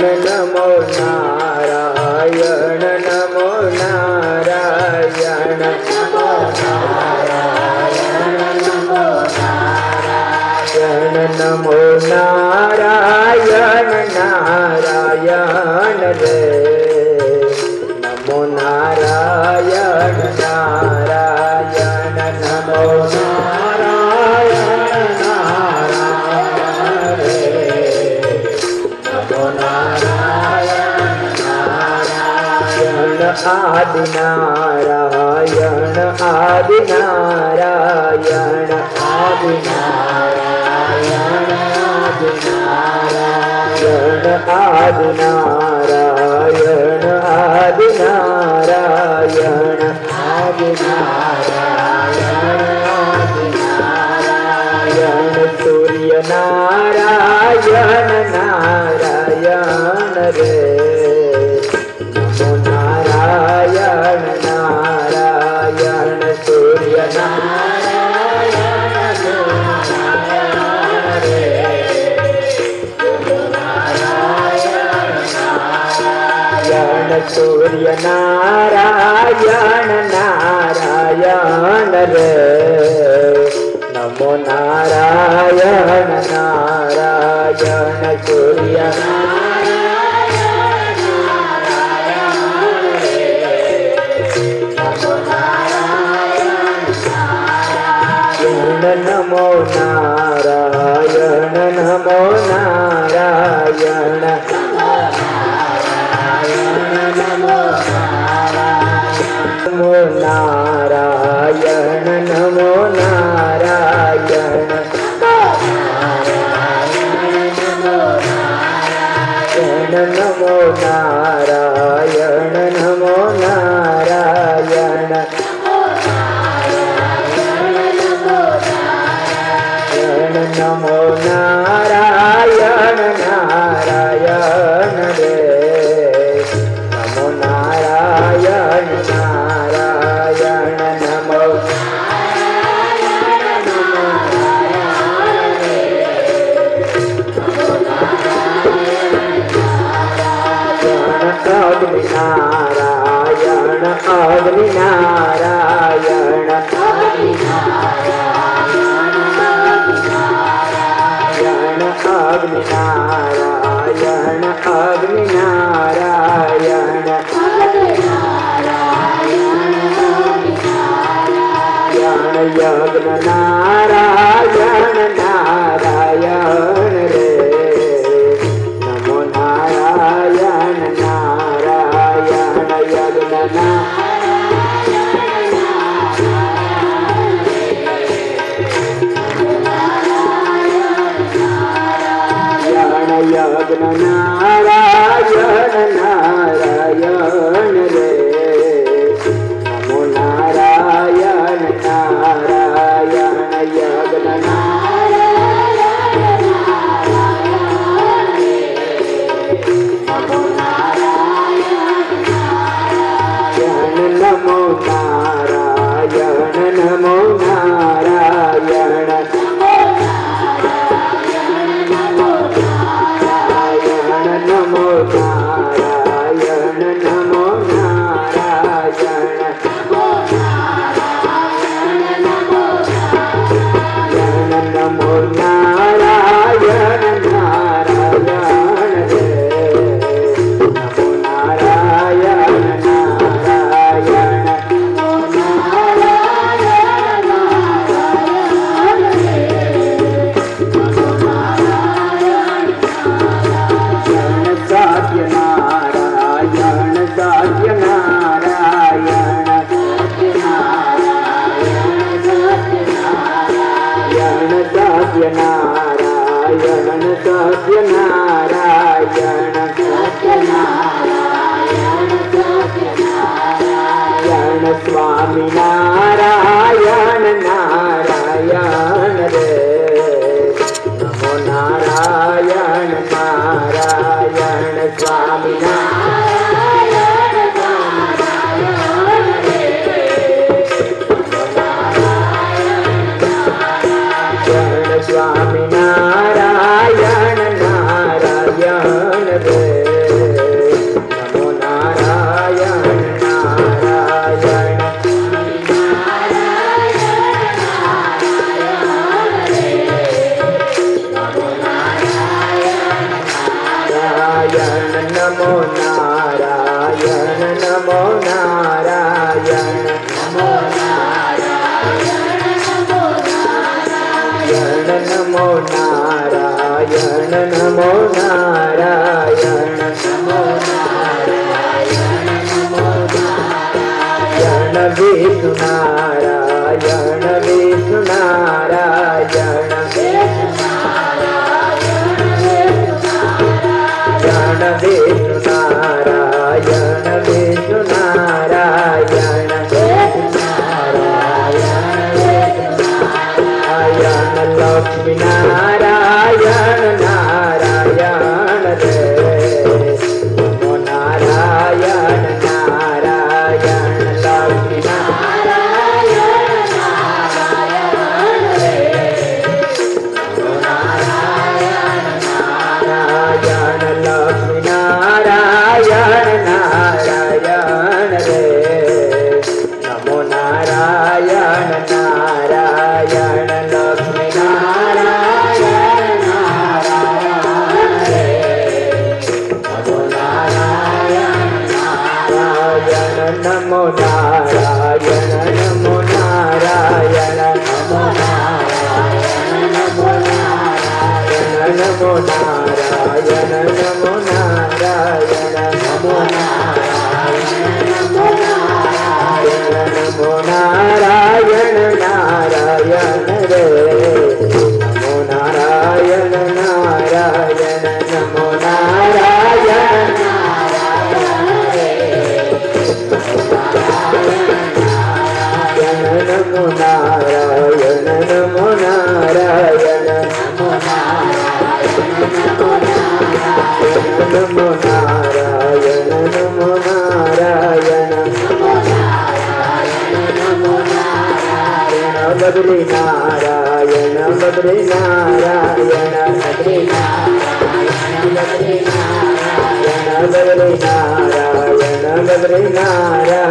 नमो नारायण नमो नारायण नमो नारायण नमो नारायण नमो नारायण नारायण रे नमो नारायण नारायण नमो नारायण नारायण रे नमो नारायण नारायण आदि नारायण आदि नारायण आदि नारायण आदि नारायण आदि नारायण आदि नारायण आदि नारायण आदि नारायण सूर्य नारायण नारायण रे नमो नारायण नारायण सूर्य नारायण नारायण रे नमो नारायण नारायण सूर्य नारायण नारायण रे नमो नारायण नारायण सूर्य नारायण नारायण रे नमो नारायण नारायण नमो नारायण नमो नारायण नमो नारायण नमो नारायण नमो नारायण नमो नारायण नमो नारायण नमो नारायण नारायण रे नमो नारायण नारायण नमो नारायण नारायण रे नमो नारायण अग्नि नारायण अग्नि नारायण अग्नि नारायण अग्नि नारायण यज्ञ नारायण नारायण रे नमो नारायण नारायण यज्ञ यज्ञ नारायण नारायण रे नमो नारायण नारायण यज्ञ नारायण नारायण रे नमो नारायण नारायण नमो नारायण नमो नारायण नमो नारायण नमो नारायण નમો નારાયણ નમો નારાયણ નમો નારાયણ નમો નારાયણ નમો નારાયણ નમો નારાયણ નમો નારાયણ નમો નારાયણ વિષ્ણુ નારાયણ વિષ્ણુ નારાયણ વિષ્ણુ નારાયણ વિષ્ણુ નારાયણ લક્ષ્મી નારાયણ નારાયણ રે નમો નારાયણ નારાયણ લક્ષ્મી નારાયણ નારાયણ રે નમો નારાયણ નારાયણ લક્ષ્મી નારાયણ નારાયણ રે નમો નારાયણ નારાયણ લક્ષ્મી નારાયણ નારાયણ રે નમો નારાયણ નારાયણ નમો નારાયણ નમો નારાયણ નમો નારાયણ નમો નારાયણ નમો નારાયણ નમો નારાયણ નમો નારાયણ નમો નારાયણ નમો નારાયણ નારાયણ રે નમો નારાયણ નારાયણ નમો નારાયણ નારાયણ રે નમો નારાયણ નમો નારાયણ નમો નારાયણ નમો નારાયણ નમો નારાયણ નમો નારાયણ નમો નારાયણ નમો નારાયણ બદ્રી નારાયણ બદ્રી નારાયણ બદ્રી નારાયણ બદ્રી નારાયણ બદ્રી નારાયણ બદ્રી નારાયણ